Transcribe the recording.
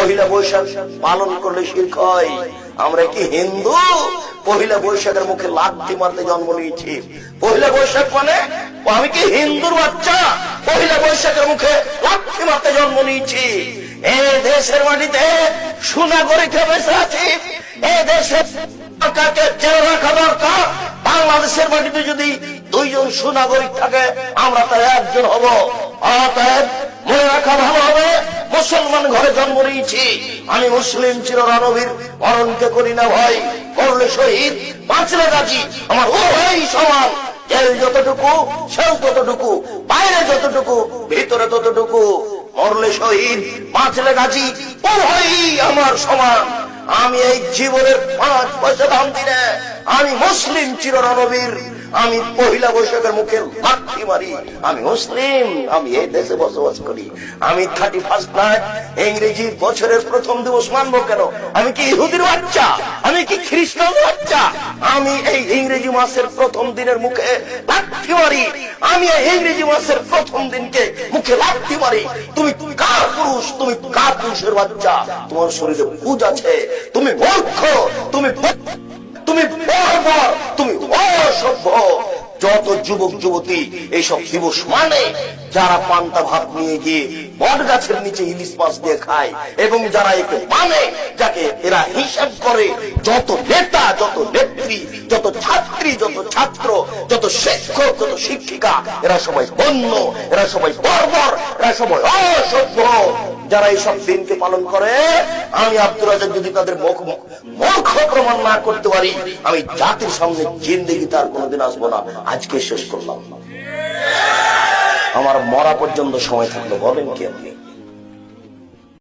পহিলা বৈশাখ পালন করলে শিরক হয়। আমরা কি হিন্দু? পহিলা বৈশাখের মুখে লাথি মারতে জন্ম নিয়েছি। পহিলা বৈশাখ মানে আমি কি হিন্দুর বাচ্চা? পহিলা বৈশাখের মুখে লাথি মারতে জন্ম নিয়েছি। এই দেশের মাটিতে সুনাগরিক বেঁচে আছি। এই দেশের সরকারকে চেয়ে রাখা দরকার। বাংলাদেশের মাটিতে যদি দুইজন সুনাগরিক থাকে, আমরা তার একজন হব। অতএব মনে রাখা ভালো হবে, মুসলমান ঘরে জন্ম নিয়েছি। আমি মুসলিম চিররণবীর মরণকে করি না ভয়। করলে শহীদ, বাঁচলে গাজী, আমার উভয় সমান। জেল যতটুকু সেও ততটুকু, বাইরে যতটুকু ভিতরে ততটুকু। মরলে শহীদ, বাঁচলে গাজী, উভয়ই আমার সমান। আমি এই জীবনের 5 পয়সা দাম দিনে আমি মুসলিম চিররণবীর। আমি পহিলা বৈশাখের মুখে লাথি মারি। আমি মুসলিম, আমি এই দেশে বসবাস করি। আমি 31st নাইট ইংরেজি বছরের প্রথম দিবস মানবো কেন? আমি কি ইহুদির বাচ্চা? আমি কি খ্রিস্টান বাচ্চা? আমি এই ইংরেজি মাসের প্রথম দিনের মুখে লাথি মারি। আমি এই ইংরেজি মাসের প্রথম দিনকে মুখে লাথি মারি। তুমি কার পুরুষ? তুমি কার পুরুষের বাচ্চা? তোমার শরীরে পুজ আছে, তুমি মূর্খ, তুমি বর্বর, তুমি অসভ্য। যত যুবক যুবতী এইসব দিবস মানে যারা পান্তা ভাত নিয়ে গিয়ে বট গাছের নিচে ইলিশ মাছ দিয়ে খায়, এবং যারা একে মানে, যাকে এরা হিসাব করে, যত নেতা, যত নেত্রী, যত ছাত্রী, যত ছাত্র, যত শিক্ষক, যত শিক্ষিকা, এরা সবাই বন্য, এরা সবাই বর্বর, এরা সবাই অসভ্য। যারা এইসব দিনকে পালন করে, আমি আব্দুর রাজ্জাক যদি তাদের মূর্খ প্রমাণ না করতে পারি, আমি জাতির সামনে জিন্দেগি তার কোনোদিন আসবো না। আজকে শেষ করলাম, আমার মরা পর্যন্ত সময় থাকলো। বলেন কি আপনি?